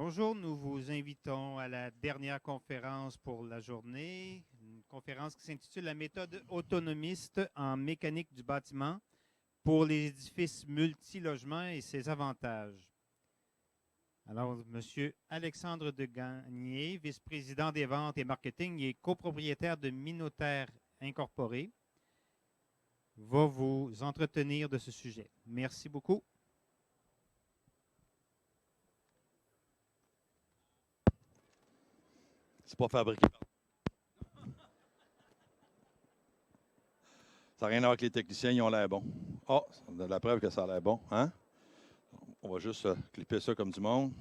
Bonjour, nous vous invitons à la dernière conférence pour la journée, une conférence qui s'intitule La méthode autonomiste en mécanique du bâtiment pour les édifices multilogements et ses avantages. Alors, M. Alexandre de Gagné, vice-président des ventes et marketing et copropriétaire de Minotaire Incorporé, va vous entretenir de ce sujet. Merci beaucoup. C'est pas fabriqué. Ça n'a rien à voir avec les techniciens, ils ont l'air bons. Ah, oh, on a de la preuve que ça a l'air bon. Hein? On va juste clipper ça comme du monde.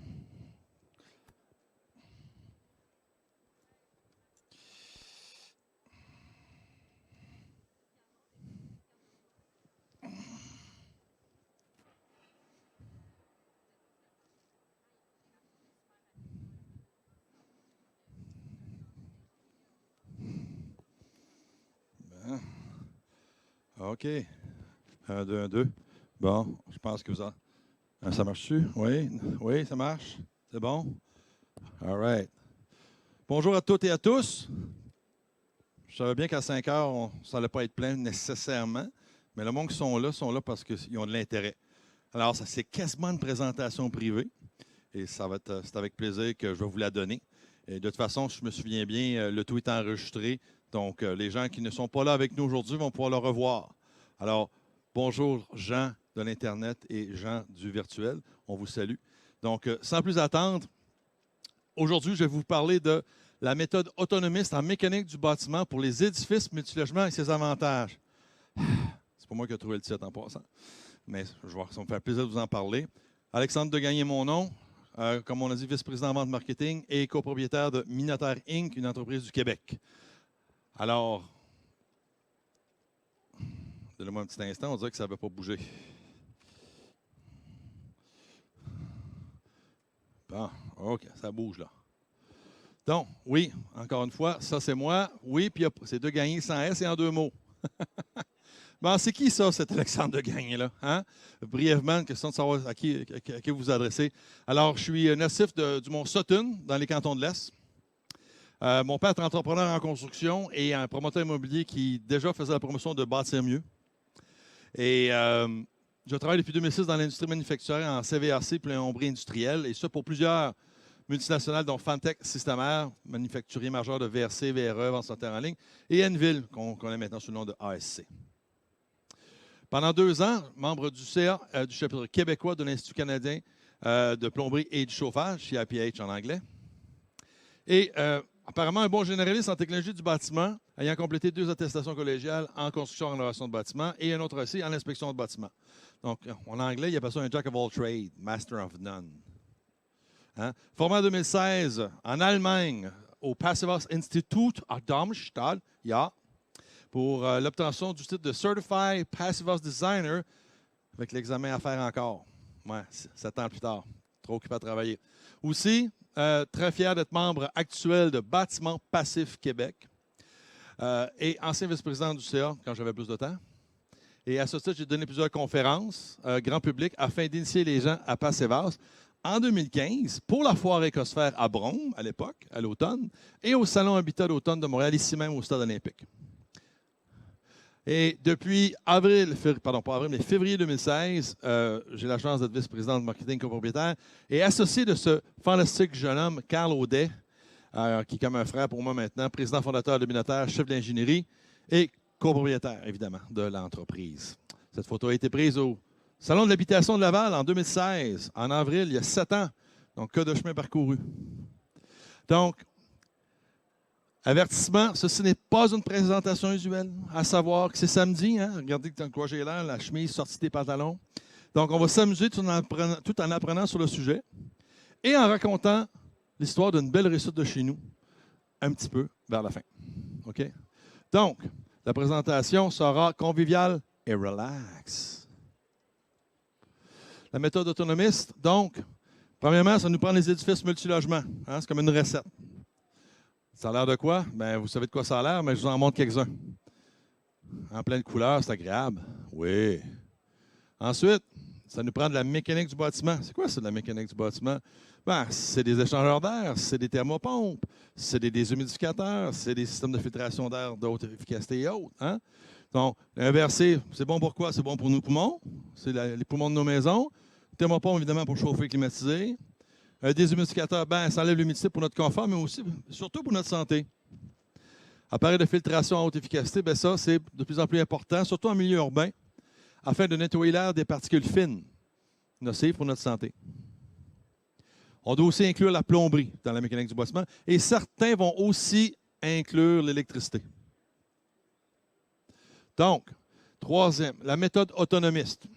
Ben. OK. 1, 2, 1, 2. Bon, je pense que vous en... Ça marche-tu? Oui, oui, ça marche. C'est bon? All right. Bonjour à toutes et à tous. Je savais bien qu'à 5 heures, ça n'allait pas être plein nécessairement, mais le monde qui sont là parce qu'ils ont de l'intérêt. Alors, ça c'est quasiment une présentation privée et c'est avec plaisir que je vais vous la donner. Et de toute façon, je me souviens bien, le tout est enregistré. Donc, les gens qui ne sont pas là avec nous aujourd'hui vont pouvoir le revoir. Alors, bonjour Jean de l'Internet et Jean du virtuel. On vous salue. Donc, sans plus attendre, aujourd'hui, je vais vous parler de la méthode autonomiste en mécanique du bâtiment pour les édifices multilogements et ses avantages. C'est pas moi qui ai trouvé le titre en passant, mais ça me fait plaisir de vous en parler. Alexandre de Gagné, mon nom. Comme on a dit, vice-président en vente marketing et copropriétaire de Minotaire Inc., une entreprise du Québec. Alors, donnez-moi un petit instant, on dirait que ça ne va pas bouger. Bon, OK, ça bouge là. Donc, oui, encore une fois, ça c'est moi. Oui, puis c'est de Gagné sans S et en 2 mots. Bon, c'est qui ça, cet Alexandre de Gagné-là? Hein? Brièvement, une question de savoir à qui vous vous adressez. Alors, je suis natif du Mont Sutton, dans les cantons de l'Est. Mon père est entrepreneur en construction et un promoteur immobilier qui déjà faisait la promotion de bâtir mieux. Et je travaille depuis 2006 dans l'industrie manufacturière en CVAC, plomberie industrielle, et ça pour plusieurs multinationales, dont Fantech Systemaire, manufacturier majeur de VRC, VRE, vente sanitaire en ligne, et Enville, qu'on connaît maintenant sous le nom de ASC. Pendant 2 ans, membre du CA du chapitre québécois de l'Institut canadien de plomberie et du chauffage, CIPH en anglais. Et apparemment, un bon généraliste en technologie du bâtiment, ayant complété 2 attestations collégiales en construction et rénovation de bâtiment et un autre aussi en inspection de bâtiment. Donc, en anglais, il appelle ça un Jack of all trades, Master of none. Hein? Formé en 2016 en Allemagne au Passivhaus Institut à Darmstadt, pour l'obtention du titre de Certified Passivhaus Designer, avec l'examen à faire encore. Ouais, 7 ans plus tard. Trop occupé à travailler. Aussi, très fier d'être membre actuel de Bâtiment Passif Québec et ancien vice-président du CA quand j'avais plus de temps. Et à ce titre, j'ai donné plusieurs conférences grand public afin d'initier les gens à Passivhaus en 2015 pour la foire Écosphère à Brome, à l'époque, à l'automne, et au Salon Habitat d'automne de Montréal, ici même au Stade olympique. Et depuis février 2016, j'ai la chance d'être vice-président de marketing copropriétaire et associé de ce fantastique jeune homme, Carl Audet, qui est comme un frère pour moi maintenant, président fondateur de Minotaire, chef d'ingénierie et copropriétaire, évidemment, de l'entreprise. Cette photo a été prise au Salon de l'habitation de Laval en 2016, en avril, il y a 7 ans. Donc, que de chemin parcouru. Donc, avertissement, ceci n'est pas une présentation usuelle, à savoir que c'est samedi. Hein? Regardez de quoi j'ai l'air, la chemise sortie des pantalons. Donc, on va s'amuser tout en apprenant sur le sujet et en racontant l'histoire d'une belle réussite de chez nous, un petit peu vers la fin. OK? Donc, la présentation sera conviviale et relax. La méthode autonomiste, donc, premièrement, ça nous prend les édifices multilogements. Hein? C'est comme une recette. Ça a l'air de quoi? Bien, vous savez de quoi ça a l'air, mais je vous en montre quelques-uns. En pleine couleur, c'est agréable. Oui. Ensuite, Ça nous prend de la mécanique du bâtiment. C'est quoi ça, de la mécanique du bâtiment? Ben, c'est des échangeurs d'air, c'est des thermopompes, c'est des déshumidificateurs, c'est des systèmes de filtration d'air de haute efficacité et autres. Hein? Donc, l'inversé, c'est bon pour quoi? C'est bon pour nos poumons, c'est les poumons de nos maisons. Thermopompe, évidemment, pour chauffer et climatiser. Un déshumidificateur, ben, ça enlève l'humidité pour notre confort, mais aussi, surtout pour notre santé. Appareil de filtration à haute efficacité, ben ça, c'est de plus en plus important, surtout en milieu urbain, afin de nettoyer l'air des particules fines, nocives pour notre santé. On doit aussi inclure la plomberie dans la mécanique du bâtiment et certains vont aussi inclure l'électricité. Donc, troisième, la méthode autonomiste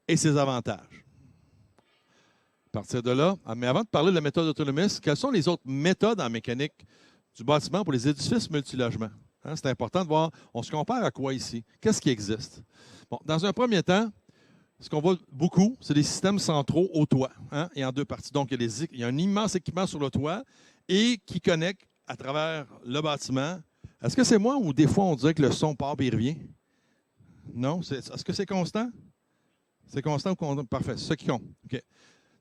et ses avantages. À partir de là, mais avant de parler de la méthode autonomiste, quelles sont les autres méthodes en mécanique du bâtiment pour les édifices multilogements? Hein, c'est important de voir, on se compare à quoi ici? Qu'est-ce qui existe? Bon, dans un premier temps, ce qu'on voit beaucoup, c'est des systèmes centraux au toit, hein, et en deux parties. Donc, il y a un immense équipement sur le toit et qui connecte à travers le bâtiment. Est-ce que c'est moi ou des fois on dirait que le son part et il revient? Non? Est-ce que c'est constant? C'est constant ou constant? Parfait, c'est ça qui compte. OK.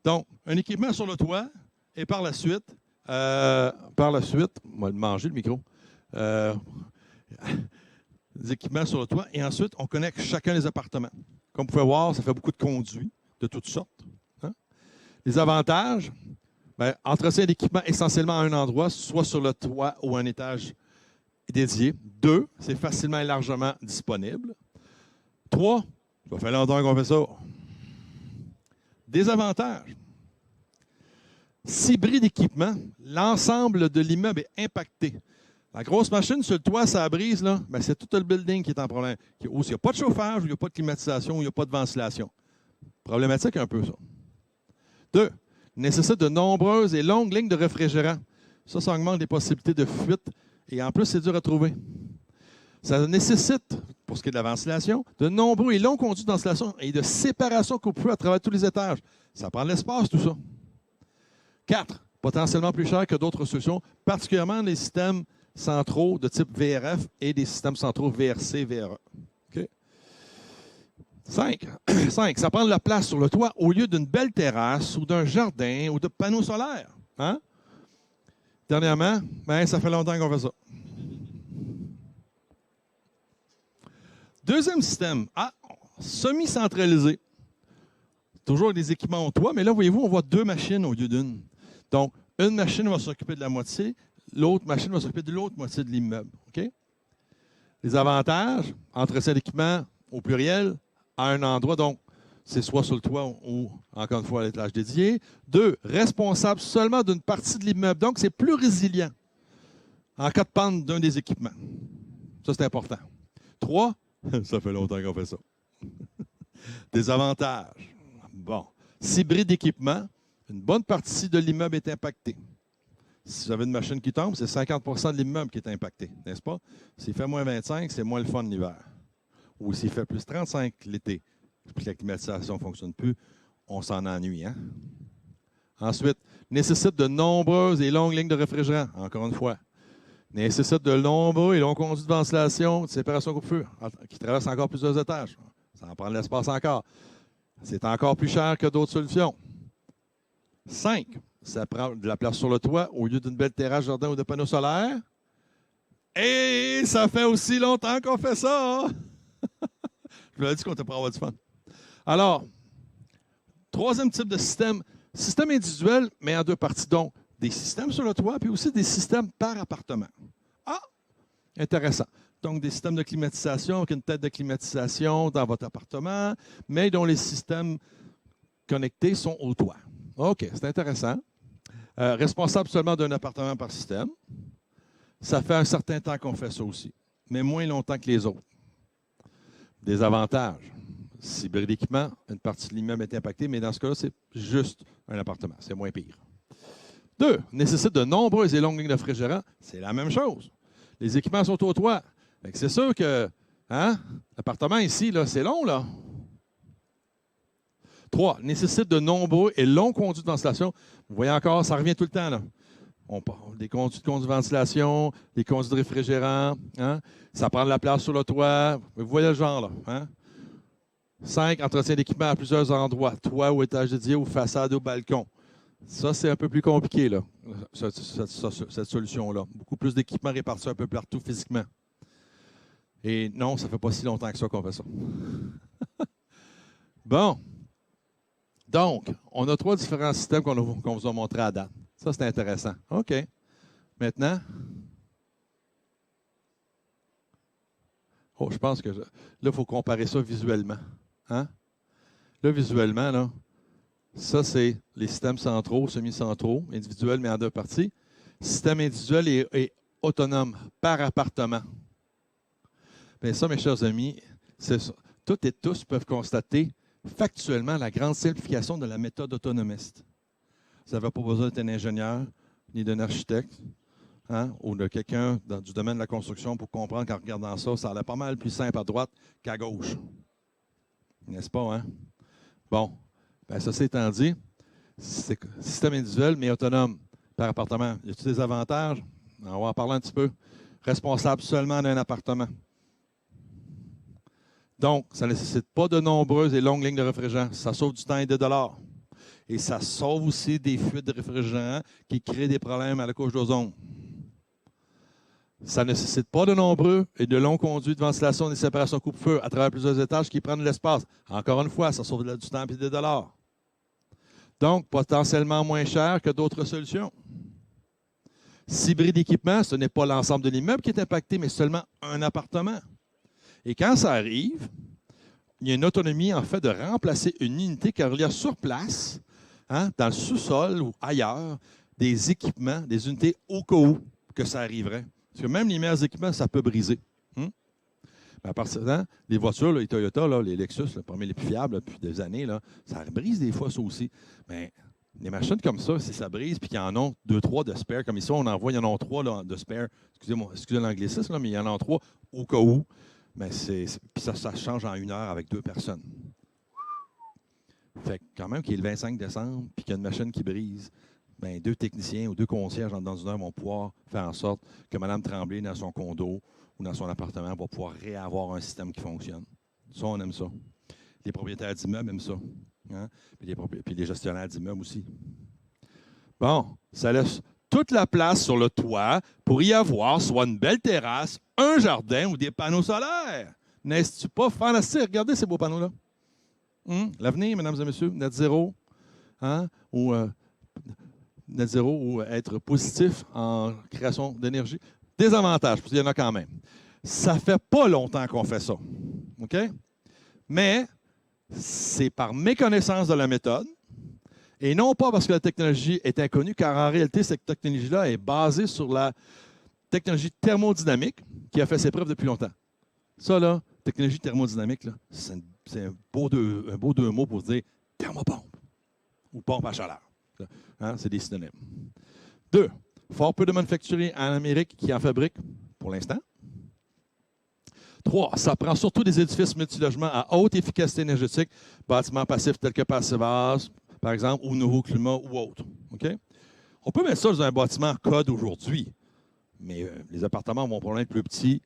Donc, un équipement sur le toit et par la suite, on va le manger le micro, des équipements sur le toit et ensuite, on connecte chacun des appartements. Comme vous pouvez voir, ça fait beaucoup de conduits de toutes sortes. Hein? Les avantages, bien, entretien d'équipement essentiellement à un endroit, soit sur le toit ou un étage dédié. 2, c'est facilement et largement disponible. 3, ça fait longtemps qu'on fait ça. Désavantages. Si bris d'équipement, l'ensemble de l'immeuble est impacté. La grosse machine sur le toit, ça brise, là, ben c'est tout le building qui est en problème. Ou s'il n'y a pas de chauffage, ou il n'y a pas de climatisation, ou il n'y a pas de ventilation. Problématique un peu, ça. 2, nécessite de nombreuses et longues lignes de réfrigérant. Ça augmente les possibilités de fuite et en plus, c'est dur à trouver. Ça nécessite, pour ce qui est de la ventilation, de nombreux et longs conduits de ventilation et de séparation coupure à travers tous les étages. Ça prend de l'espace, tout ça. 4, potentiellement plus cher que d'autres solutions, particulièrement les systèmes centraux de type VRF et des systèmes centraux VRC, VRE. Okay. 5, ça prend de la place sur le toit au lieu d'une belle terrasse ou d'un jardin ou de panneaux solaires. Hein? Dernièrement, ben, ça fait longtemps qu'on fait ça. Deuxième système, semi-centralisé. Toujours des équipements au toit, mais là, voyez-vous, on voit 2 machines au lieu d'une. Donc, une machine va s'occuper de la moitié, l'autre machine va s'occuper de l'autre moitié de l'immeuble. Okay? Les avantages, entretien d'équipement au pluriel, à un endroit, donc c'est soit sur le toit ou, encore une fois, à l'étage dédié. 2, responsable seulement d'une partie de l'immeuble, donc c'est plus résilient en cas de panne d'un des équipements. Ça, c'est important. 3, ça fait longtemps qu'on fait ça. Des avantages. Bon, si bris d'équipement, une bonne partie de l'immeuble est impactée. Si vous avez une machine qui tombe, c'est 50 de l'immeuble qui est impacté, n'est-ce pas? S'il fait moins 25, c'est moins le fun l'hiver. Ou s'il fait plus 35 l'été, puis que la climatisation ne fonctionne plus, on s'en ennuie. Hein? Ensuite, nécessite de nombreuses et longues lignes de réfrigérant, encore une fois. Nécessite de nombreux et longs conduits de ventilation, de séparation coupe-feu, qui traversent encore plusieurs étages. Ça en prend de l'espace encore. C'est encore plus cher que d'autres solutions. 5, ça prend de la place sur le toit au lieu d'une belle terrasse, jardin ou de panneaux solaires. Et ça fait aussi longtemps qu'on fait ça. Hein? Je vous l'ai dit qu'on était pour avoir du fun. Alors, troisième type de système individuel, mais en 2 parties. Donc, des systèmes sur le toit, puis aussi des systèmes par appartement. Ah, intéressant. Donc, des systèmes de climatisation avec une tête de climatisation dans votre appartement, mais dont les systèmes connectés sont au toit. OK, c'est intéressant. Responsable seulement d'un appartement par système. Ça fait un certain temps qu'on fait ça aussi, mais moins longtemps que les autres. Des avantages. Si bris d'équipement, une partie de l'immeuble est impactée, mais dans ce cas-là, c'est juste un appartement. C'est moins pire. 2, nécessite de nombreuses et longues lignes de réfrigérant. C'est la même chose. Les équipements sont au toit. C'est sûr que l'appartement ici, là, c'est long, là. 3, nécessite de nombreux et longs conduits de ventilation. Vous voyez encore, ça revient tout le temps, là. On parle des conduits de ventilation, des conduits de réfrigérant. Hein? Ça prend de la place sur le toit. Vous voyez le genre, là. Hein? 5, entretien d'équipement à plusieurs endroits, toit ou étage dédié ou façade ou balcon. Ça, c'est un peu plus compliqué, là, cette solution-là. Beaucoup plus d'équipements répartis un peu partout physiquement. Et non, ça ne fait pas si longtemps que ça qu'on fait ça. Bon. Donc, on a 3 différents systèmes qu'on vous a montrés à date. Ça, c'est intéressant. OK. Maintenant, je pense que là, il faut comparer ça visuellement. Hein? Là, visuellement, là, ça, c'est les systèmes centraux, semi-centraux, individuels, mais en 2 parties. Système individuel et autonome par appartement. Bien, ça, mes chers amis, c'est ça. Toutes et tous peuvent constater factuellement la grande simplification de la méthode autonomiste. Vous n'avez pas besoin d'être un ingénieur ni d'un architecte, hein, ou de quelqu'un du domaine de la construction pour comprendre qu'en regardant ça, ça a l'air pas mal plus simple à droite qu'à gauche. N'est-ce pas, hein? Bon, bien, ceci étant dit, c'est système individuel, mais autonome par appartement. Y a-t-il des avantages? On va en parler un petit peu. Responsable seulement d'un appartement. Donc, ça ne nécessite pas de nombreuses et longues lignes de réfrigérants. Ça sauve du temps et des dollars. Et ça sauve aussi des fuites de réfrigérants qui créent des problèmes à la couche d'ozone. Ça ne nécessite pas de nombreux et de longs conduits de ventilation et de séparation coupe-feu à travers plusieurs étages qui prennent de l'espace. Encore une fois, ça sauve du temps et des dollars. Donc, potentiellement moins cher que d'autres solutions. 6 bris d'équipement, ce n'est pas l'ensemble de l'immeuble qui est impacté, mais seulement un appartement. Et quand ça arrive, il y a une autonomie, en fait, de remplacer une unité car il y a sur place, hein, dans le sous-sol ou ailleurs, des équipements, des unités au cas où que ça arriverait. Parce que même les meilleurs équipements, ça peut briser. À partir de là, les voitures, là, les Toyota, là, les Lexus, là, parmi les plus fiables là, depuis des années, là, ça brise des fois, ça aussi. Mais les machines comme ça, si ça brise, puis qu'ils en ont 2, 3 de spare, comme ici, on en voit, il y en a 3 là, de spare. Excusez l'anglicisme, là, mais il y en a 3 au cas où. Mais puis ça change en 1 heure avec 2 personnes. Fait que quand même qu'il est le 25 décembre, puis qu'il y a une machine qui brise, bien, 2 techniciens ou 2 concierges dans 1 heure vont pouvoir faire en sorte que Mme Tremblay, dans son condo ou dans son appartement, va pouvoir réavoir un système qui fonctionne. Ça, on aime ça. Les propriétaires d'immeubles aiment ça. Hein? Puis les gestionnaires d'immeubles aussi. Bon, ça laisse toute la place sur le toit pour y avoir soit une belle terrasse, un jardin ou des panneaux solaires. N'est-ce pas fantastique? Regardez ces beaux panneaux-là. L'avenir, mesdames et messieurs, net zéro, hein? Ou net zéro ou être positif en création d'énergie. Des avantages, parce qu'il y en a quand même. Ça ne fait pas longtemps qu'on fait ça. OK? Mais c'est par méconnaissance de la méthode et non pas parce que la technologie est inconnue, car en réalité, cette technologie-là est basée sur la technologie thermodynamique qui a fait ses preuves depuis longtemps. Ça, là, technologie thermodynamique, là, c'est un beau 2 mots pour dire thermopompe ou pompe à chaleur. Hein, c'est des synonymes. 2. Fort peu de manufacturiers en Amérique qui en fabriquent pour l'instant. 3. Ça prend surtout des édifices multilogements à haute efficacité énergétique, bâtiments passifs tels que Passivas, par exemple, ou Nouveau Climat ou autres. Okay? On peut mettre ça dans un bâtiment code aujourd'hui, mais les appartements vont probablement être plus petits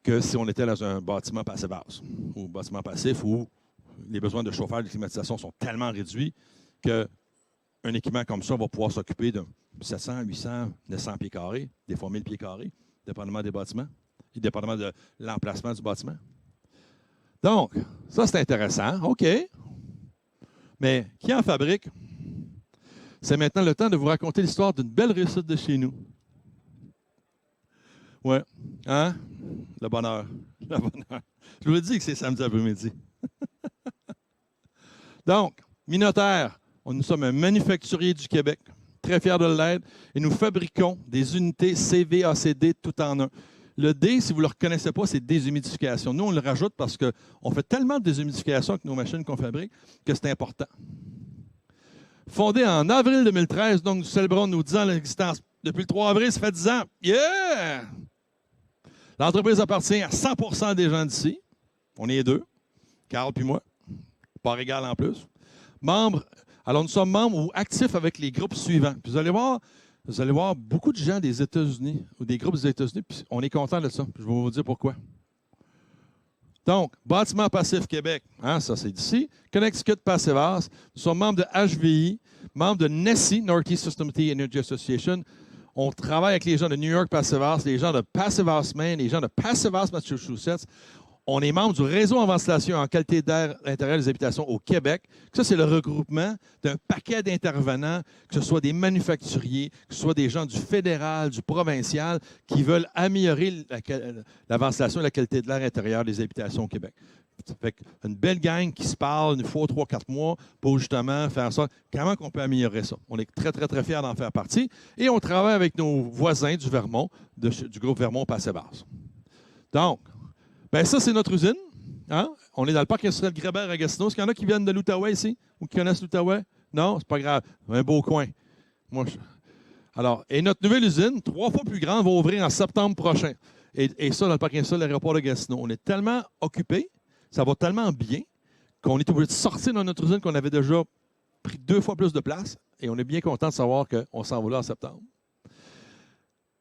que si on était dans un bâtiment Passivas ou bâtiment passif où les besoins de chauffage et de climatisation sont tellement réduits qu'un équipement comme ça va pouvoir s'occuper de 700, 800, 900 pieds carrés, des fois 1000 pieds carrés, dépendamment des bâtiments, et dépendamment de l'emplacement du bâtiment. Donc, ça, c'est intéressant. OK. Mais qui en fabrique? C'est maintenant le temps de vous raconter l'histoire d'une belle réussite de chez nous. Oui. Hein? Le bonheur. Le bonheur. Je vous ai dit que c'est samedi après-midi. Donc, Minotaire, nous sommes un manufacturier du Québec, très fiers de l'être, et nous fabriquons des unités CVACD tout en un. Le D, si vous ne le reconnaissez pas, c'est déshumidification. Nous, on le rajoute parce qu'on fait tellement de déshumidification avec nos machines qu'on fabrique que c'est important. Fondé en avril 2013, donc nous célébrons nos 10 ans d'existence. Depuis le 3 avril, ça fait 10 ans. Yeah! L'entreprise appartient à 100 des gens d'ici. On est 2, Carl puis moi, part égale en plus. Membres, alors nous sommes membres ou actifs avec les groupes suivants. Puis vous allez voir beaucoup de gens des États-Unis ou des groupes des États-Unis, puis on est content de ça. Je vais vous dire pourquoi. Donc, Bâtiment Passif Québec, hein, ça c'est d'ici. Connecticut Passivas, nous sommes membres de HVI, membres de NESI, Northeast Sustainability Energy Association. On travaille avec les gens de New York Passivas, les gens de Passivas Maine, les gens de Passivas Massachusetts. On est membre du réseau en ventilation et en qualité d'air intérieur des habitations au Québec. Ça, c'est le regroupement d'un paquet d'intervenants, que ce soit des manufacturiers, que ce soit des gens du fédéral, du provincial, qui veulent améliorer la ventilation et la qualité de l'air intérieur des habitations au Québec. Ça fait une belle gang qui se parle une fois, 3-4 mois pour justement faire ça. Comment on peut améliorer ça? On est très, très, très fiers d'en faire partie. Et on travaille avec nos voisins du Vermont, du groupe Vermont Passivas. Donc, bien, ça, c'est notre usine. Hein? On est dans le parc industriel Grébert à Gatineau. Est-ce qu'il y en a qui viennent de l'Outaouais ici ou qui connaissent l'Outaouais? Non, c'est pas grave. Un beau coin. Alors, et notre nouvelle usine, 3 fois plus grande, va ouvrir en septembre prochain. Et ça, dans le parc industriel de l'aéroport de Gatineau. On est tellement occupés, ça va tellement bien, qu'on est obligé de sortir dans notre usine qu'on avait déjà pris 2 fois plus de place. Et on est bien content de savoir qu'on s'en va là en septembre.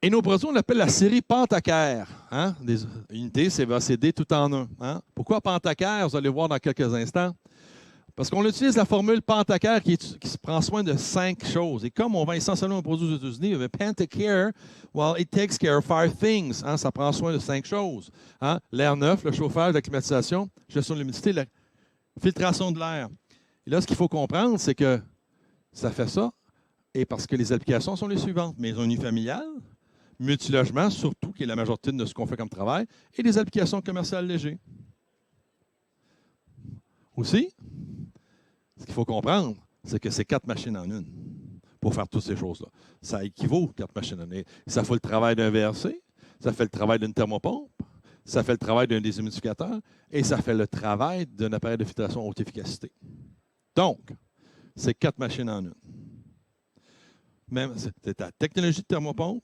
Et nos produits, on l'appelle la série Pentacaire. Hein? Des unités CVACD tout en un. Hein? Pourquoi Pentacaire? Vous allez voir dans quelques instants. Parce qu'on utilise la formule Pentacaire qui se prend soin de 5 choses. Et comme on vend essentiellement un produit aux États-Unis, il y avait Pentacare, well, it takes care of 5 things. Hein? Ça prend soin de 5 choses. Hein? L'air neuf, le chauffage, la climatisation, gestion de l'humidité, la filtration de l'air. Et là, ce qu'il faut comprendre, c'est que ça fait ça, et parce que les applications sont les suivantes. Maison unifamiliale, multilogement, surtout, qui est la majorité de ce qu'on fait comme travail, et des applications commerciales légères. Aussi, ce qu'il faut comprendre, c'est que c'est 4 machines en une pour faire toutes ces choses-là. Ça équivaut 4 machines en une. Ça fait le travail d'un VRC, ça fait le travail d'une thermopompe, ça fait le travail d'un déshumidificateur et ça fait le travail d'un appareil de filtration haute efficacité. Donc, c'est 4 machines en une. Même, c'est la technologie de thermopompe.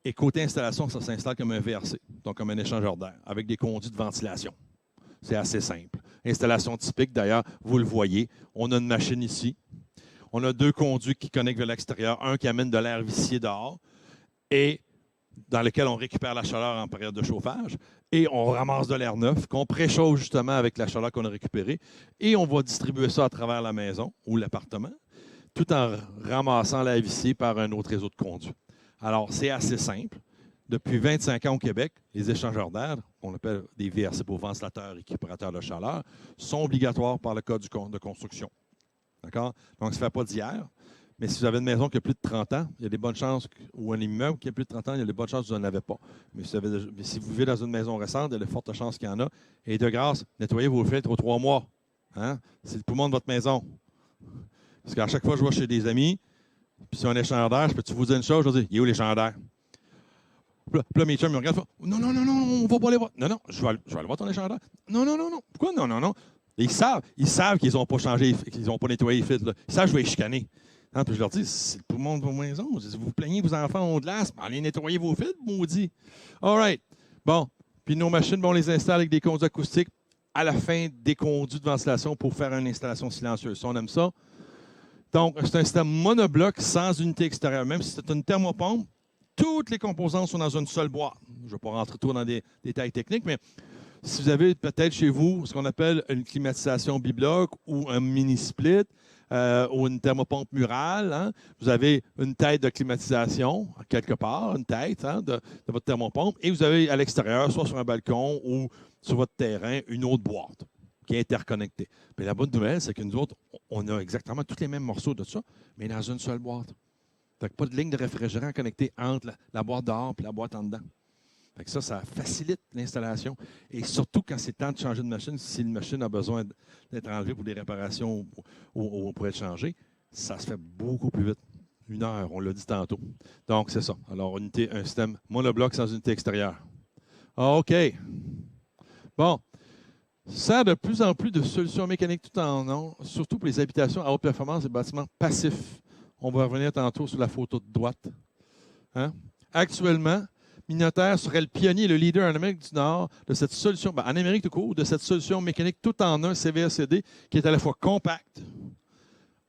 Et côté installation, ça s'installe comme un VRC, donc comme un échangeur d'air, avec des conduits de ventilation. C'est assez simple. Installation typique, d'ailleurs, vous le voyez. On a une machine ici. On a 2 conduits qui connectent vers l'extérieur, un qui amène de l'air vicié dehors et dans lequel on récupère la chaleur en période de chauffage et on ramasse de l'air neuf qu'on préchauffe justement avec la chaleur qu'on a récupérée et on va distribuer ça à travers la maison ou l'appartement tout en ramassant l'air vicié par un autre réseau de conduits. Alors, c'est assez simple. Depuis 25 ans au Québec, les échangeurs d'air, qu'on appelle des VRC pour ventilateurs et récupérateurs de chaleur, sont obligatoires par le Code de construction. D'accord? Donc, ça ne fait pas d'hier. Mais si vous avez une maison qui a plus de 30 ans, il y a des bonnes chances, ou un immeuble qui a plus de 30 ans, il y a des bonnes chances que vous n'en avez pas. Mais si vous vivez dans une maison récente, il y a de fortes chances qu'il y en a. Et de grâce, nettoyez vos filtres aux 3 mois. Hein? C'est le poumon de votre maison. Parce qu'à chaque fois que je vais chez des amis, puis si un échangeur d'air, je peux-tu vous dire une chose? Je vais dire, il est où l'échangeur d'air? Puis là, mes chums me regardent, non, on ne va pas aller voir. Non, je vais aller voir ton échangeur d'air. Non. Pourquoi non? Ils savent qu'ils n'ont pas changé, qu'ils n'ont pas nettoyé les filtres. Là. Ils savent que je vais les chicaner. Hein, puis je leur dis, c'est le poumon de vos maisons. Si vous plaignez vos enfants ont de l'asthme, allez nettoyer vos filtres, maudit. All right. Bon. Puis nos machines, on les installe avec des conduits acoustiques à la fin des conduits de ventilation pour faire une installation silencieuse. Si on aime ça. Donc, c'est un système monobloc sans unité extérieure. Même si c'est une thermopompe, toutes les composantes sont dans une seule boîte. Je ne vais pas rentrer trop dans des détails techniques, mais si vous avez peut-être chez vous ce qu'on appelle une climatisation bibloc ou un mini-split ou une thermopompe murale, hein, vous avez une tête de climatisation, quelque part, une tête de votre thermopompe, et vous avez à l'extérieur, soit sur un balcon ou sur votre terrain, une autre boîte qui est interconnectée. Mais la bonne nouvelle, c'est que nous autres, on a exactement tous les mêmes morceaux de ça, mais dans une seule boîte. Donc, pas de ligne de réfrigérant connectée entre la boîte dehors et la boîte en dedans. Fait que ça facilite l'installation. Et surtout quand c'est temps de changer de machine, si une machine a besoin d'être enlevée pour des réparations ou pour être changée, ça se fait beaucoup plus vite. 1 heure, on l'a dit tantôt. Donc, c'est ça. Alors, un système monobloc sans unité extérieure. OK. Bon. Sert de plus en plus de solutions mécaniques tout en un, surtout pour les habitations à haute performance et bâtiments passifs. On va revenir tantôt sur la photo de droite. Hein? Actuellement, Minotaire serait le pionnier et le leader en Amérique du Nord de cette solution, en Amérique tout court, de cette solution mécanique tout en un CVACD qui est à la fois compacte,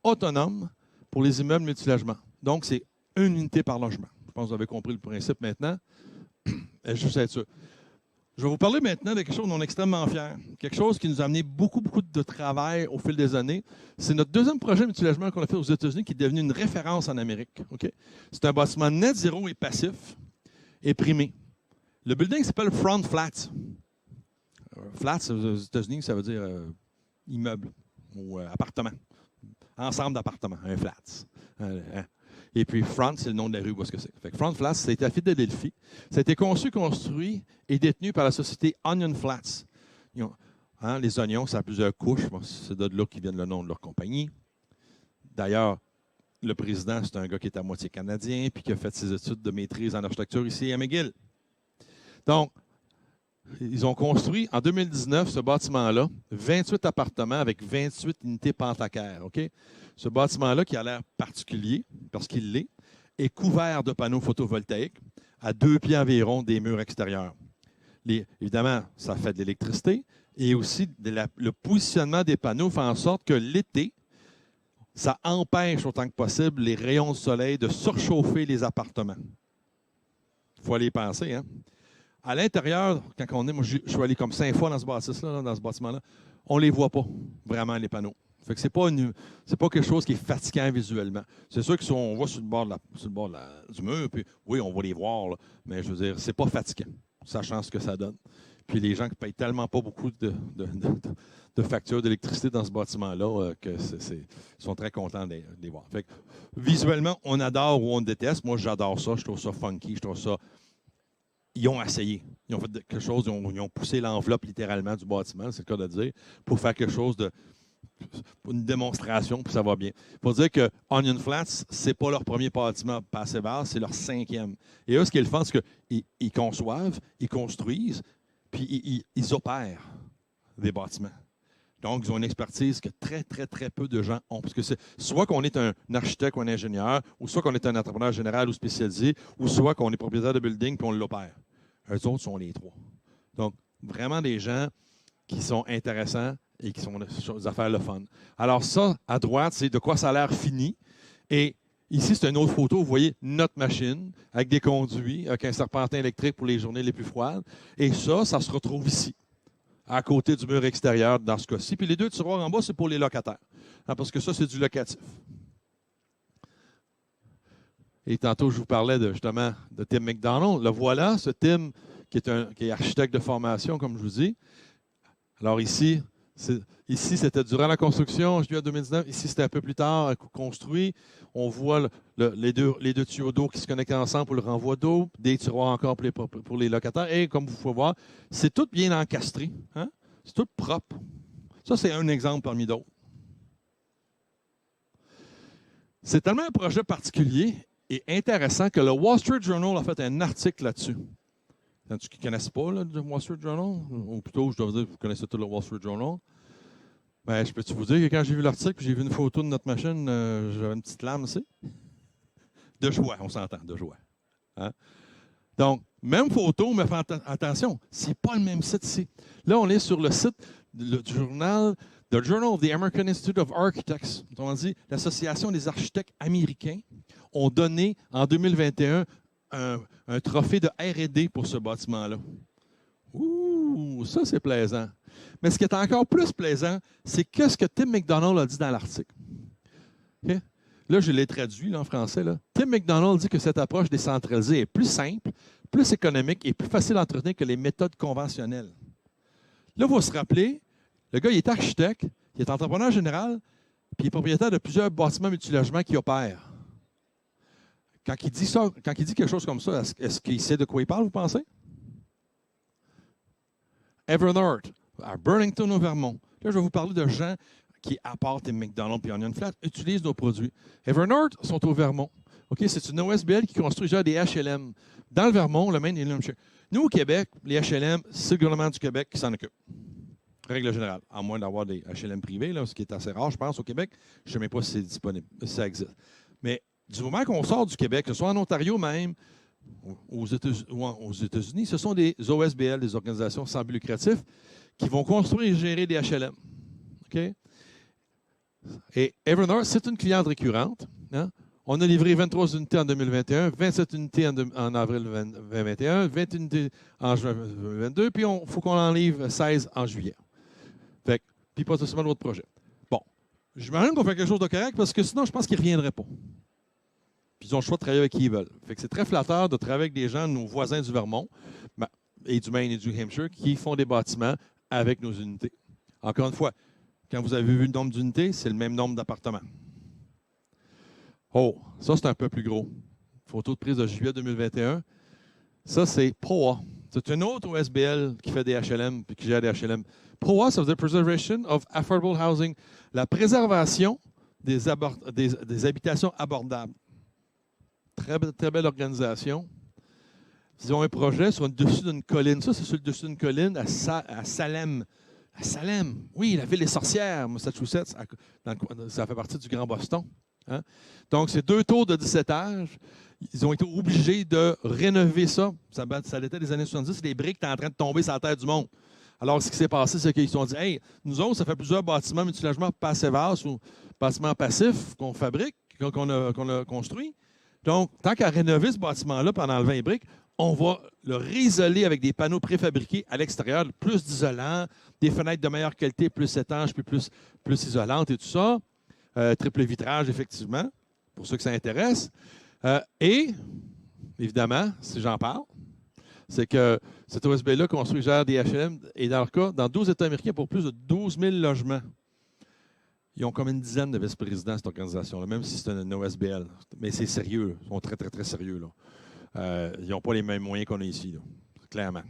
autonome pour les immeubles multilogements. Donc, c'est une unité par logement. Je pense que vous avez compris le principe maintenant. Juste être sûr. Je vais vous parler maintenant de quelque chose dont on est extrêmement fiers. Quelque chose qui nous a amené beaucoup, beaucoup de travail au fil des années. C'est notre deuxième projet mutualisation qu'on a fait aux États-Unis qui est devenu une référence en Amérique. Okay? C'est un bâtiment net zéro et passif et primé. Le building s'appelle Front Flats. Flats, aux États-Unis, ça veut dire immeuble ou appartement. Ensemble d'appartements, un flats. Et puis Front, c'est le nom de la rue où est-ce que c'est. Fait que Front Flats, c'est à Philadelphie. Ça a été conçu, construit et détenu par la société Onion Flats. Les oignons, ça a plusieurs couches. Bon, c'est de là qu'ils viennent le nom de leur compagnie. D'ailleurs, le président, c'est un gars qui est à moitié canadien puis qui a fait ses études de maîtrise en architecture ici à McGill. Donc, ils ont construit en 2019 ce bâtiment-là, 28 appartements avec 28 unités pentacaires. Okay? Ce bâtiment-là, qui a l'air particulier, parce qu'il l'est, est couvert de panneaux photovoltaïques à 2 pieds environ des murs extérieurs. Évidemment, ça fait de l'électricité et aussi le positionnement des panneaux fait en sorte que l'été, ça empêche autant que possible les rayons de soleil de surchauffer les appartements. Il faut aller y penser, hein? À l'intérieur, quand on est, moi je suis allé comme 5 fois dans ce bâtiment-là, on ne les voit pas vraiment, les panneaux. Fait que c'est pas quelque chose qui est fatigant visuellement. C'est sûr qu'on voit sur le bord, du mur, puis oui, on va les voir, là, mais je veux dire, c'est pas fatigant, sachant ce que ça donne. Puis les gens qui payent tellement pas beaucoup de factures d'électricité dans ce bâtiment-là que sont très contents de les voir. Fait que, visuellement, on adore ou on déteste. Moi, j'adore ça, je trouve ça funky, je trouve ça. Ils ont essayé. Ils ont fait quelque chose, ils ont poussé l'enveloppe littéralement du bâtiment, c'est le cas de dire, pour faire quelque chose pour une démonstration, puis ça va bien. Il faut dire que Onion Flats, ce n'est pas leur premier bâtiment passé bas, c'est leur 5e. Et eux, ce qu'ils font, c'est qu'ils conçoivent, ils construisent, puis ils opèrent des bâtiments. Donc, ils ont une expertise que très, très, très peu de gens ont. Parce que c'est soit qu'on est un architecte ou un ingénieur, ou soit qu'on est un entrepreneur général ou spécialisé, ou soit qu'on est propriétaire de building puis on l'opère. Eux autres sont les trois. Donc, vraiment des gens qui sont intéressants et qui sont des affaires le fun. Alors ça, à droite, c'est de quoi ça a l'air fini. Et ici, c'est une autre photo. Vous voyez notre machine avec des conduits, avec un serpentin électrique pour les journées les plus froides. Et ça se retrouve ici, à côté du mur extérieur dans ce cas-ci. Puis les 2 tiroirs en bas, c'est pour les locataires. Parce que ça, c'est du locatif. Et tantôt, je vous parlais justement de Tim McDonald. Le voilà, ce Tim qui est architecte de formation, comme je vous dis. Alors ici, c'était durant la construction, juillet 2019. Ici, c'était un peu plus tard, construit. On voit les deux tuyaux d'eau qui se connectent ensemble pour le renvoi d'eau, des tiroirs encore pour les locataires. Et comme vous pouvez voir, c'est tout bien encastré. Hein? C'est tout propre. Ça, c'est un exemple parmi d'autres. C'est tellement un projet particulier et intéressant que le Wall Street Journal a fait un article là-dessus. Il y en a qui ne connaissent pas le Wall Street Journal? Ou plutôt, je dois vous dire que vous connaissez tout le Wall Street Journal. Ben, je peux-tu vous dire que quand j'ai vu l'article, j'ai vu une photo de notre machine, j'avais une petite larme ici. De joie, on s'entend, de joie. Hein? Donc, même photo, mais attention, ce n'est pas le même site ici. Là, on est sur le site du journal, The Journal of the American Institute of Architects. Autrement dit, l'Association des architectes américains ont donné en 2021 un trophée de R&D pour ce bâtiment-là. Ouh, ça, c'est plaisant. Mais ce qui est encore plus plaisant, c'est ce que Tim McDonald a dit dans l'article. Okay? Là, je l'ai traduit là, en français. Là. Tim McDonald dit que cette approche décentralisée est plus simple, plus économique et plus facile à entretenir que les méthodes conventionnelles. Là, il faut se rappeler, le gars, il est architecte, il est entrepreneur général, puis il est propriétaire de plusieurs bâtiments multilogements qui opèrent. Quand il dit ça, quand il dit quelque chose comme ça, est-ce qu'il sait de quoi il parle, vous pensez? Evernorth, à Burlington, au Vermont. Là, je vais vous parler de gens qui, à part Tim McDonald et Onion Flats, utilisent nos produits. Evernorth sont au Vermont. Okay? C'est une OSBL qui construit déjà des HLM. Dans le Vermont, le Maine et le Hampshire. Nous, au Québec, les HLM, c'est le gouvernement du Québec qui s'en occupe. Règle générale. À moins d'avoir des HLM privés, là, ce qui est assez rare, je pense, au Québec. Je ne sais même pas si c'est disponible, si ça existe. Mais du moment qu'on sort du Québec, que ce soit en Ontario même, aux États-Unis, ce sont des OSBL, des organisations sans but lucratif, qui vont construire et gérer des HLM. Okay? Et Evernorth, c'est une cliente récurrente. Hein? On a livré 23 unités en 2021, 27 unités en avril 2021, 20 unités en juin 2022, puis il faut qu'on en livre 16 en juillet. Fait que, puis potentiellement d'autres projets. Bon, j'imagine qu'on fait quelque chose de correct parce que sinon, je pense qu'ils ne reviendraient pas. Puis ils ont le choix de travailler avec qui ils veulent. Fait que c'est très flatteur de travailler avec des gens, nos voisins du Vermont, et du Maine et du Hampshire, qui font des bâtiments avec nos unités. Encore une fois, quand vous avez vu le nombre d'unités, c'est le même nombre d'appartements. Oh, ça, c'est un peu plus gros. Photo de prise de juillet 2021. Ça, c'est POA. C'est une autre OSBL qui fait des HLM et qui gère des HLM. POA, ça veut dire Preservation of Affordable Housing. La préservation des habitations abordables. Très, très belle organisation. Ils ont un projet sur le dessus d'une colline. Ça, c'est sur le dessus d'une colline à Salem. À Salem, oui, la ville des sorcières, Massachusetts. Ça fait partie du Grand Boston. Hein? Donc, c'est 2 tours de 17 étages. Ils ont été obligés de rénover ça. Ça datait des années 70. Les briques étaient en train de tomber sur la terre du monde. Alors, ce qui s'est passé, c'est qu'ils se sont dit, hey, nous autres, ça fait plusieurs bâtiments multilogement passifs ou bâtiments passifs qu'on fabrique, qu'on a construits. Donc, tant qu'à rénover ce bâtiment-là pendant enlever les briques, on va le réisoler avec des panneaux préfabriqués à l'extérieur, plus d'isolant, des fenêtres de meilleure qualité, plus étanches, puis plus isolantes et tout ça. Triple vitrage, effectivement, pour ceux que ça intéresse. Et, évidemment, si j'en parle, c'est que cette OSB-là construit gère des HLM, et dans leur cas, dans 12 États américains, pour plus de 12 000 logements. Ils ont comme une dizaine de vice-présidents, cette organisation-là, même si c'est une OSBL. Mais c'est sérieux, ils sont très, très, très sérieux, là. Ils n'ont pas les mêmes moyens qu'on a ici, là, clairement.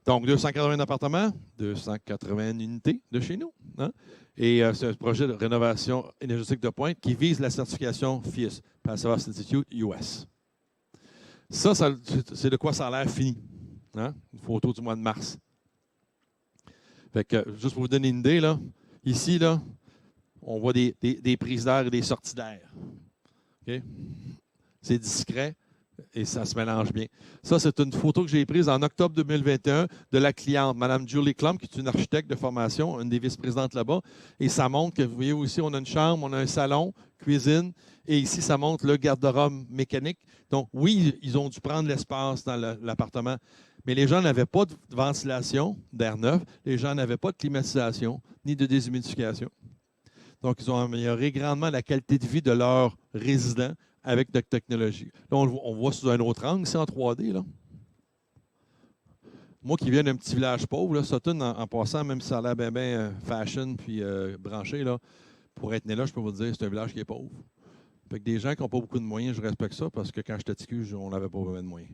Donc, 280 appartements, 280 unités de chez nous. Hein? Et c'est un projet de rénovation énergétique de pointe qui vise la certification FIUS, Passive House Institute US. Ça c'est de quoi ça a l'air fini. Hein? Une photo du mois de mars. Fait que, juste pour vous donner une idée, là, ici, là, on voit des prises d'air et des sorties d'air. Okay? C'est discret. Et ça se mélange bien. Ça, c'est une photo que j'ai prise en octobre 2021 de la cliente, Mme Julie Klum, qui est une architecte de formation, une des vice-présidentes là-bas. Et ça montre que, vous voyez aussi, on a une chambre, on a un salon, cuisine. Et ici, ça montre le garde-robe mécanique. Donc, oui, ils ont dû prendre l'espace dans l'appartement. Mais les gens n'avaient pas de ventilation d'air neuf. Les gens n'avaient pas de climatisation, ni de déshumidification. Donc, ils ont amélioré grandement la qualité de vie de leurs résidents avec notre technologie. Là, on voit sous un autre angle, c'est en 3D. Là. Moi qui viens d'un petit village pauvre, là, Sutton, en passant, même si ça a l'air bien fashion puis branché, là, pour être né là, je peux vous dire, c'est un village qui est pauvre. Fait que des gens qui n'ont pas beaucoup de moyens, je respecte ça parce que quand j'étais petit, on n'avait pas vraiment de moyens.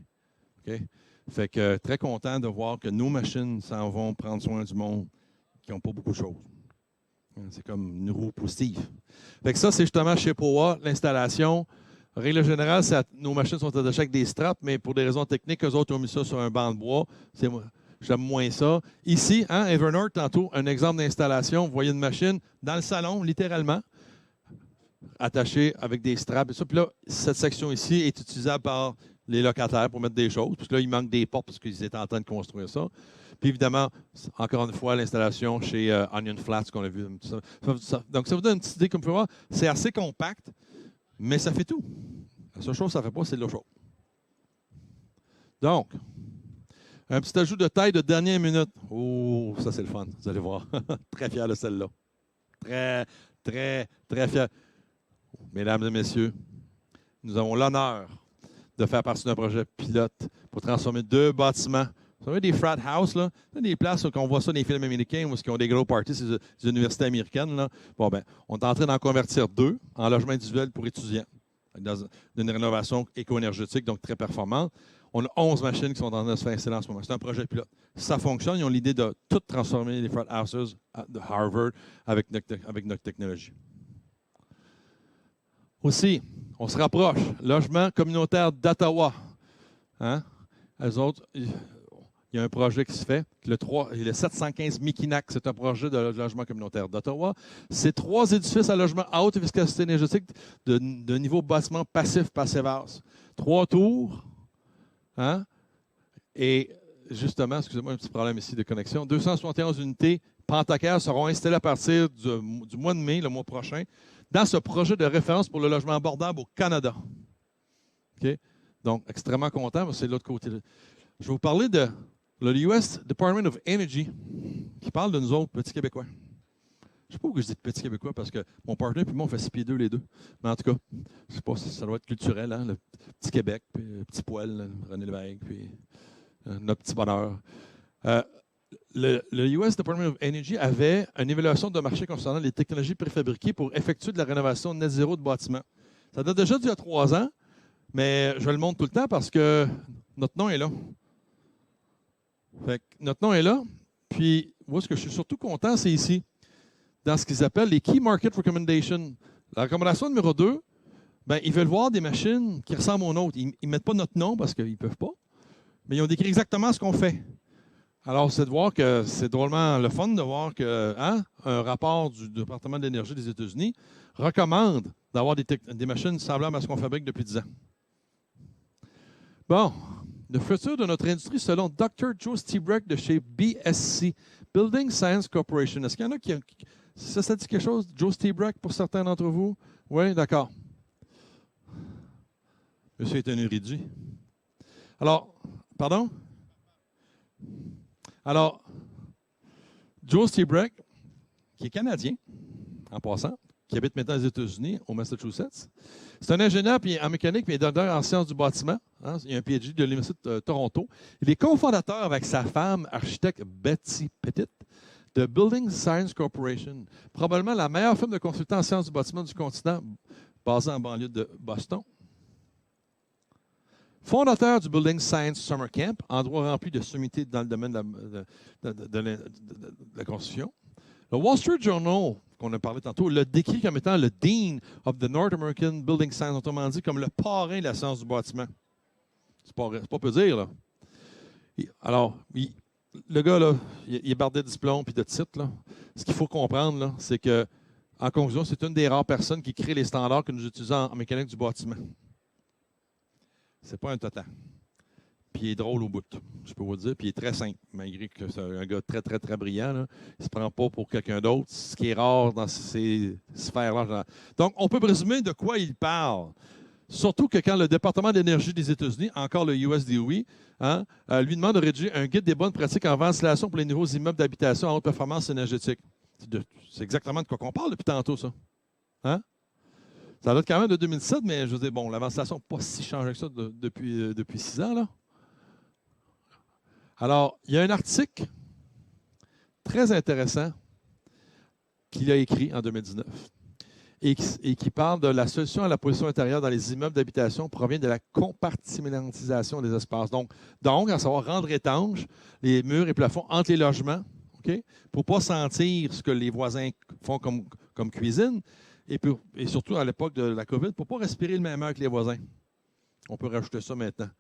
Okay? Fait que très content de voir que nos machines s'en vont prendre soin du monde qui n'ont pas beaucoup de choses. C'est comme une roue positive. Fait que ça, c'est justement chez POA, l'installation. Règle générale, nos machines sont attachées avec des straps, mais pour des raisons techniques, eux autres ont mis ça sur un banc de bois. J'aime moins ça. Ici, hein, Evernorth, tantôt, un exemple d'installation. Vous voyez une machine dans le salon, littéralement, attachée avec des straps. Et ça. Puis là, cette section ici est utilisable par les locataires pour mettre des choses. Puis là, il manque des portes parce qu'ils étaient en train de construire ça. Puis évidemment, encore une fois, l'installation chez Onion Flats qu'on a vu. Donc, ça vous donne une petite idée, comme vous pouvez voir. C'est assez compact. Mais ça fait tout. La seule chose que ça ne fait pas, c'est de l'eau chaude. Donc, un petit ajout de taille de dernière minute. Oh, ça c'est le fun, vous allez voir. Très fier de celle-là. Très, très, très fier. Mesdames et messieurs, nous avons l'honneur de faire partie d'un projet pilote pour transformer 2 bâtiments. Vous savez, des frat houses, là, des places où on voit ça dans les films américains, où ils ont des gros parties, c'est des universités américaines. Là. Bon, ben, on est en train d'en convertir 2 en logement individuel pour étudiants, dans une rénovation éco-énergétique, donc très performante. On a 11 machines qui sont en train de se faire installer en ce moment. C'est un projet pilote. Si ça fonctionne, ils ont l'idée de tout transformer les frat houses de Harvard avec notre technologie. Aussi, on se rapproche. Logement communautaire d'Ottawa. Hein? Eux autres, il y a un projet qui se fait. Le 715 Mikinak, c'est un projet de logement communautaire d'Ottawa. C'est 3 édifices à logement à haute efficacité énergétique de niveau bâtiment passif, passivas. 3 tours. Hein? Et justement, excusez-moi, un petit problème ici de connexion. 271 unités Pentacaire seront installées à partir du mois de mai, le mois prochain, dans ce projet de référence pour le logement abordable au Canada. OK? Donc, extrêmement content, mais c'est de l'autre côté. Je vais vous parler de le US Department of Energy qui parle de nous autres, petits Québécois. Je ne sais pas pourquoi je dis petits Québécois, parce que mon partenaire et moi, on fait 6 pieds 2 les deux. Mais en tout cas, je sais pas si ça doit être culturel, hein, le petit Québec, puis le petit poil, là, René Lévesque, puis notre petit bonheur. Le US Department of Energy avait une évaluation de marché concernant les technologies préfabriquées pour effectuer de la rénovation net zéro de bâtiments. Ça date déjà d'il y a 3 ans, mais je le montre tout le temps parce que notre nom est là. Fait que notre nom est là. Puis, moi, ce que je suis surtout content, c'est ici, dans ce qu'ils appellent les Key Market Recommendations. La recommandation numéro 2, ben, ils veulent voir des machines qui ressemblent aux nôtres. Ils ne mettent pas notre nom parce qu'ils ne peuvent pas, mais ils ont décrit exactement ce qu'on fait. Alors, c'est de voir que c'est drôlement le fun de voir que un rapport du département de l'énergie des États-Unis recommande d'avoir des machines semblables à ce qu'on fabrique depuis 10 ans. Bon, le futur de notre industrie selon Dr. Joe Stiebrek de chez BSC, Building Science Corporation. Est-ce qu'il y en a qui... Ça dit quelque chose, Joe Stiebrek, pour certains d'entre vous? Oui, d'accord. Monsieur est un érudit. Alors, pardon? Alors, Joe Stiebrek, qui est canadien, en passant, qui habite maintenant aux États-Unis, au Massachusetts. C'est un ingénieur puis en mécanique et docteur en sciences du bâtiment. Hein, il a un PhD de l'Université de Toronto. Il est cofondateur avec sa femme, architecte Betty Pettit, de Building Science Corporation, probablement la meilleure firme de consultants en sciences du bâtiment du continent, basée en banlieue de Boston. Fondateur du Building Science Summer Camp, endroit rempli de sommités dans le domaine de la construction. Le Wall Street Journal, qu'on a parlé tantôt, l'a décrit comme étant le Dean of the North American Building Science, autrement dit, comme le parrain de la science du bâtiment. C'est pas peu dire, là. Alors, le gars, là, il est bardé de diplômes et de titres, là. Ce qu'il faut comprendre, là, c'est que, en conclusion, c'est une des rares personnes qui crée les standards que nous utilisons en mécanique du bâtiment. C'est pas un total. Puis il est drôle au bout, je peux vous le dire. Puis il est très simple, malgré que c'est un gars très, très, très brillant. Là. Il ne se prend pas pour quelqu'un d'autre, ce qui est rare dans ces sphères-là. Donc, on peut présumer de quoi il parle. Surtout que quand le département d'énergie des États-Unis, encore le USDOE, hein, lui demande de rédiger un guide des bonnes pratiques en ventilation pour les nouveaux immeubles d'habitation à haute performance énergétique. C'est exactement de quoi qu'on parle depuis tantôt, ça. Hein? Ça date quand même de 2007, mais je veux dire, bon, la ventilation n'a pas si changé que ça depuis 6 ans, là. Alors, il y a un article très intéressant qu'il a écrit en 2019 et qui parle de la solution à la pollution intérieure dans les immeubles d'habitation provient de la compartimentalisation des espaces. Donc à savoir rendre étanches les murs et plafonds entre les logements, okay, pour ne pas sentir ce que les voisins font comme cuisine et surtout à l'époque de la COVID, pour ne pas respirer le même air que les voisins. On peut rajouter ça maintenant.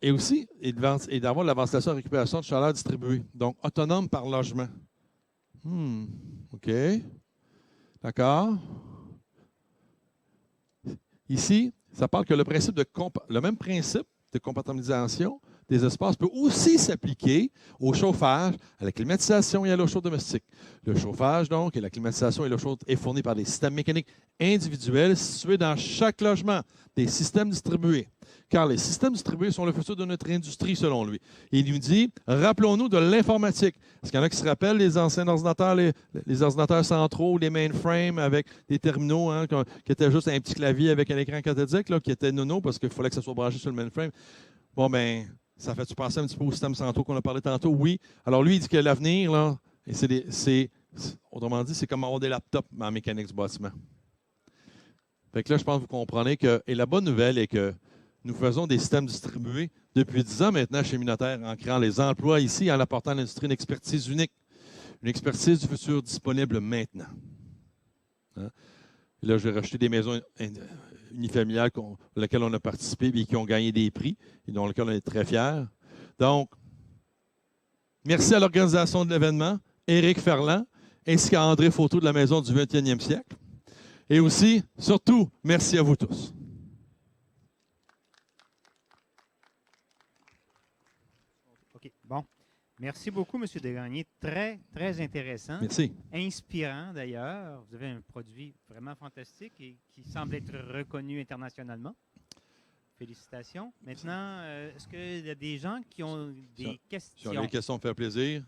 Et aussi, d'avoir la ventilation et récupération de chaleur distribuée. Donc, autonome par logement. OK. D'accord. Ici, ça parle que le même principe de compartimentalisation des espaces peut aussi s'appliquer au chauffage, à la climatisation et à l'eau chaude domestique. Le chauffage, donc, et la climatisation et l'eau chaude est fourni par des systèmes mécaniques individuels situés dans chaque logement, des systèmes distribués. Car les systèmes distribués sont le futur de notre industrie, selon lui. Et il nous dit, rappelons-nous de l'informatique. Est-ce qu'il y en a qui se rappellent les anciens ordinateurs, les ordinateurs centraux, les mainframes avec des terminaux hein, qui étaient juste un petit clavier avec un écran cathodique, là, qui était nono parce qu'il fallait que ça soit branché sur le mainframe. Bon, ben, ça fait-tu penser un petit peu aux systèmes centraux qu'on a parlé tantôt? Oui. Alors, lui, il dit que l'avenir, là, autrement dit, c'est comme avoir des laptops en mécanique du bâtiment. Fait que là, je pense que vous comprenez que, et la bonne nouvelle est que nous faisons des systèmes distribués depuis 10 ans maintenant chez Minotaire, en créant les emplois ici et en apportant à l'industrie une expertise unique, une expertise du futur disponible maintenant. Hein? Et là, je vais rajouter des maisons unifamiliales pour lesquelles on a participé et qui ont gagné des prix et dont lesquelles on est très fiers. Donc, merci à l'organisation de l'événement, Éric Ferland, ainsi qu'à André Photo de la Maison du 21e siècle. Et aussi, surtout, merci à vous tous. OK, bon. Merci beaucoup, M. Desgagnés. Très, très intéressant. Merci. Inspirant, d'ailleurs. Vous avez un produit vraiment fantastique et qui semble être reconnu internationalement. Félicitations. Maintenant, est-ce qu'il y a des gens qui ont des Si on questions? a des questions, me faire plaisir.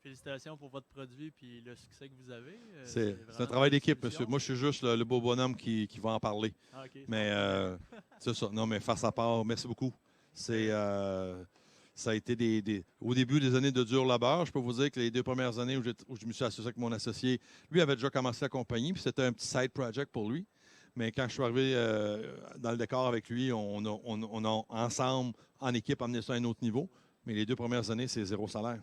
Félicitations pour votre produit et le succès que vous avez. C'est vraiment un travail une d'équipe, solution. monsieur. Moi, je suis juste le beau bonhomme qui va en parler. Ah, OK. Mais c'est ça. Non, mais face à part, merci beaucoup. Ça a été au début des années de dur labeur. Je peux vous dire que les 2 premières années où je me suis associé avec mon associé, lui avait déjà commencé la compagnie, puis c'était un petit side project pour lui. Mais quand je suis arrivé dans le décor avec lui, on a ensemble, en équipe, amené ça à un autre niveau. Mais les 2 premières années, c'est 0 salaire.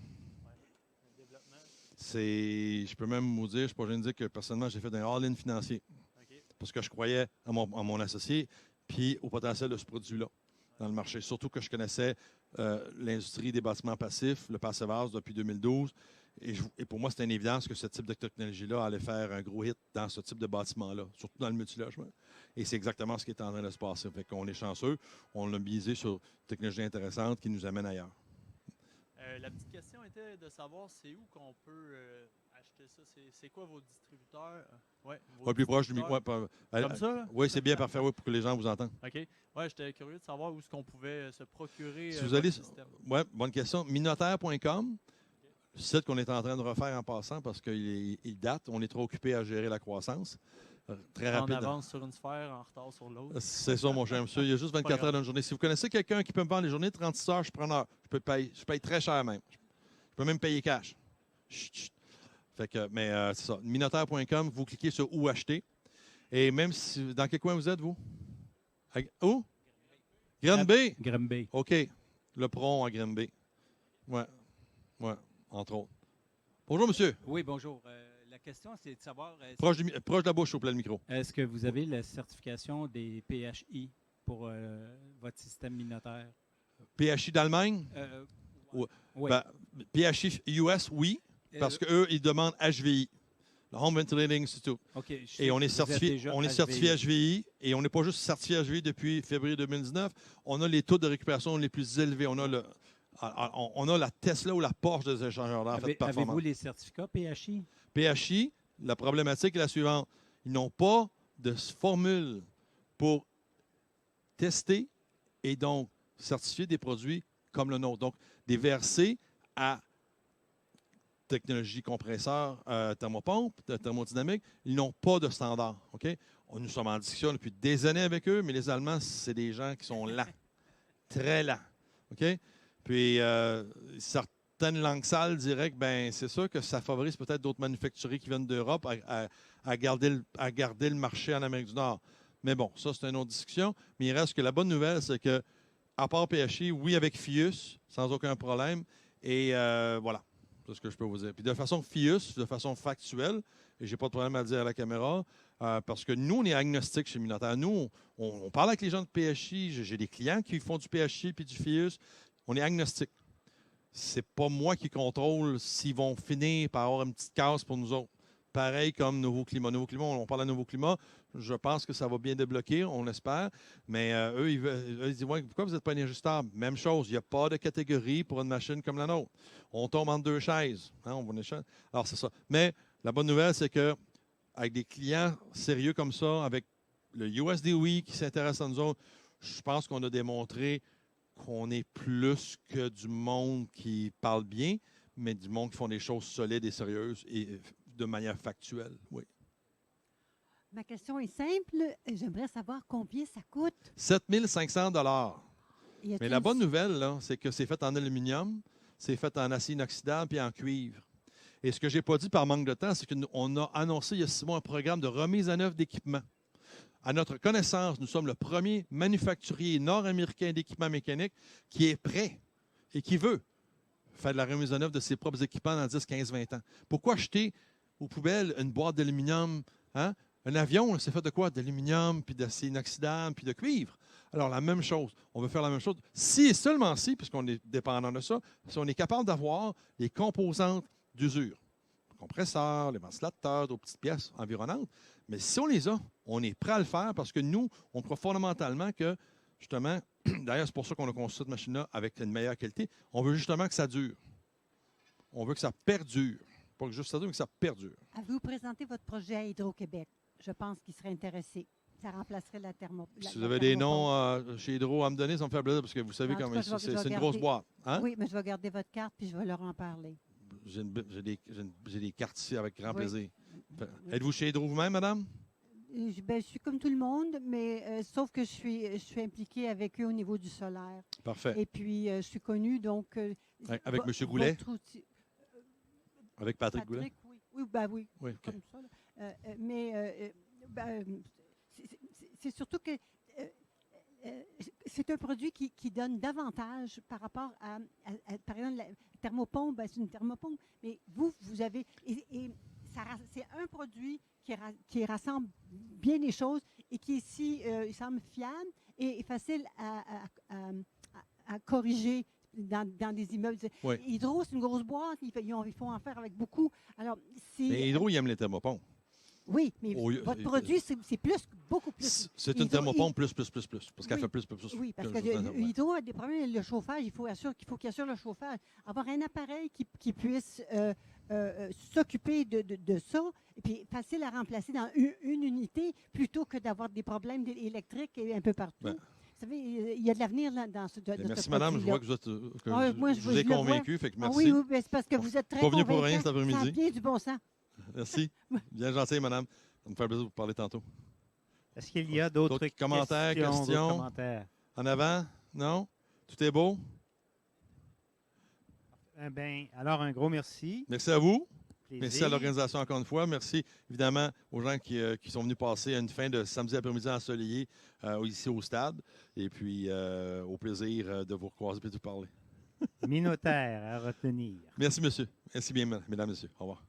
Le développement. Je peux même vous dire, je ne suis pas gêné de dire que personnellement, j'ai fait un all-in financier. OK. Parce que je croyais à mon associé puis au potentiel de ce produit-là dans le marché. Surtout que je connaissais l'industrie des bâtiments passifs, le Passive House depuis 2012. Et pour moi, c'était une évidence que ce type de technologie-là allait faire un gros hit dans ce type de bâtiment-là, surtout dans le multilogement. Et c'est exactement ce qui est en train de se passer. Fait qu'on est chanceux. On a misé sur une technologie intéressante qui nous amène ailleurs. La petite question était de savoir c'est où qu'on peut acheter ça. C'est quoi vos distributeurs? Ouais, vos Pas le plus proche du micro. distributeurs. Comme ça, là? Oui, c'est bien parfait pour que les gens vous entendent. OK. Ouais, j'étais curieux de savoir où est-ce qu'on pouvait se procurer Si vous votre allez, système. ouais, bonne question. Minotaire.com, le site qu'on est en train de refaire en passant parce qu'il date. On est trop occupé à gérer la croissance. Très En rapide. avance sur une sphère, en retard sur l'autre. C'est ça, mon cher monsieur. Il y a juste 24 heures dans une journée. Si vous connaissez quelqu'un qui peut me vendre les journées de 36 heures, je suis preneur. Je paye très cher même. Je peux même payer cash. Chut, chut. Fait que, mais c'est ça. Minotaire.com, vous cliquez sur où acheter. Et même si. Dans quel coin vous êtes, vous? Où? Granby? Granby. OK. Le Pron à Granby. Ouais. Ouais, entre autres. Bonjour, monsieur. Oui, bonjour. La question, c'est de savoir, Proche de la bouche, au plein le micro. est-ce que vous avez la certification des PHI pour votre système minotaire? PHI d'Allemagne? Oui. Ben, PHI US, oui, parce qu'eux, ils demandent HVI, le Home Ventilating Institute. OK. Je sais Et on que est vous êtes certifié, déjà on est certifié HVI, et on n'est pas juste certifié HVI depuis février 2019. On a les taux de récupération les plus élevés. On a la Tesla ou la Porsche des échangeurs d'air fait performance. Avez-vous les certificats PHI? PHI, la problématique est la suivante. Ils n'ont pas de formule pour tester et donc certifier des produits comme le nôtre. Donc, des VRC à technologie compresseur, thermopompe, thermodynamique, ils n'ont pas de standard. OK? Nous sommes en discussion depuis des années avec eux, mais les Allemands, c'est des gens qui sont lents, très lents. OK? Puis, certaines langues sales diraient que ben, c'est sûr que ça favorise peut-être d'autres manufacturiers qui viennent d'Europe à garder le marché en Amérique du Nord. Mais bon, ça, c'est une autre discussion. Mais il reste que la bonne nouvelle, c'est que, à part PHI, oui, avec FIUS, sans aucun problème. Et voilà, c'est ce que je peux vous dire. Puis de façon FIUS, de façon factuelle, et je n'ai pas de problème à le dire à la caméra, parce que nous, on est agnostique chez Minotaire. Nous, on parle avec les gens de PHI. J'ai des clients qui font du PHI puis du FIUS. On est agnostique. C'est pas moi qui contrôle s'ils vont finir par avoir une petite case pour nous autres. Pareil comme Nouveau Climat. Nouveau Climat, on parle de Nouveau Climat. Je pense que ça va bien débloquer, on l'espère. Mais eux, ils disent ouais, pourquoi vous n'êtes pas énergistable? Même chose, il n'y a pas de catégorie pour une machine comme la nôtre. On tombe entre deux chaises. Hein, alors, c'est ça. Mais la bonne nouvelle, c'est que avec des clients sérieux comme ça, avec le USDOE qui s'intéresse à nous autres, je pense qu'on a démontré qu'on est plus que du monde qui parle bien, mais du monde qui font des choses solides et sérieuses et de manière factuelle. Oui. Ma question est simple. J'aimerais savoir combien ça coûte. 7 500 Y a-t-il Mais la bonne nouvelle, là, c'est que c'est fait en aluminium, c'est fait en acier inoxydable puis en cuivre. Et ce que je n'ai pas dit par manque de temps, c'est qu'on a annoncé il y a 6 mois un programme de remise à neuf d'équipements. À notre connaissance, nous sommes le premier manufacturier nord-américain d'équipements mécaniques qui est prêt et qui veut faire de la remise à neuf de ses propres équipements dans 10, 15, 20 ans. Pourquoi acheter aux poubelles une boîte d'aluminium? Hein? Un avion, c'est fait de quoi? D'aluminium, puis d'acier inoxydable, puis de cuivre. Alors, la même chose. On veut faire la même chose. Si et seulement si, puisqu'on est dépendant de ça, si on est capable d'avoir les composantes d'usure. Les compresseurs, les ventilateurs, d'autres petites pièces environnantes. Mais si on les a, on est prêt à le faire parce que nous, on croit fondamentalement que justement, d'ailleurs, c'est pour ça qu'on a conçu cette machine-là avec une meilleure qualité. On veut justement que ça dure. On veut que ça perdure. Pas que juste ça dure, mais que ça perdure. Avez-vous présenté votre projet à Hydro-Québec? Je pense qu'ils seraient intéressés. Ça remplacerait la thermo. Si vous avez des noms chez Hydro à me donner, ça me fait plaisir parce que vous savez En tout comment cas, je vais c'est une garder- grosse boîte. Hein? Oui, mais je vais garder votre carte puis je vais leur en parler. J'ai des cartes ici avec grand Oui. plaisir. Oui. Êtes-vous chez Hydro vous-même, madame? Je suis comme tout le monde, mais sauf que je suis impliquée avec eux au niveau du solaire. Parfait. Et puis, je suis connue, donc... Avec M. Goulet? Avec Patrick Goulet? Oui, oui, ben oui. Oui, OK. Comme ça. Là. C'est surtout que c'est un produit qui donne davantage par rapport à par exemple, la thermopompe, ben, c'est une thermopompe, mais vous avez... c'est un produit qui rassemble bien les choses et qui ici, il semble fiable et facile à corriger dans des immeubles. Oui. Hydro, c'est une grosse boîte, il faut en faire avec beaucoup. Alors, Mais Hydro, il aime les thermopompes. oui, mais votre produit, c'est beaucoup plus. C'est une Hydro- thermopompe plus, parce qu'elle Oui. fait plus. Oui, parce plus- que Hydro a des problèmes avec le chauffage. Il faut qu'il assure le chauffage. Avoir un appareil qui puisse s'occuper de ça, et puis facile à remplacer dans une unité, plutôt que d'avoir des problèmes électriques un peu partout. Ben. Vous savez, il y a de l'avenir là, dans ce Merci, madame. Je vois que vous êtes, moi, je vous ai je le vois. convaincu. Fait que Ah merci. oui, oui, ben, c'est parce que vous êtes très Pas venu pour convaincant. rien cet Ça a après-midi. bien du bon sens. Merci. Bien gentil, madame. Ça me fait plaisir de vous parler tantôt. Est-ce qu'il y a d'autres D'autres commentaires, questions? d'autres commentaires? En avant? Non? Tout est beau? Alors, un gros merci. Merci à vous. Plaisir. Merci à l'organisation encore une fois. Merci évidemment aux gens qui sont venus passer une fin de samedi après-midi ensoleillé ici au stade. Et puis, au plaisir de vous recroiser et de vous parler. Minotaire à retenir. Merci, monsieur. Merci bien, mesdames, messieurs. Au revoir.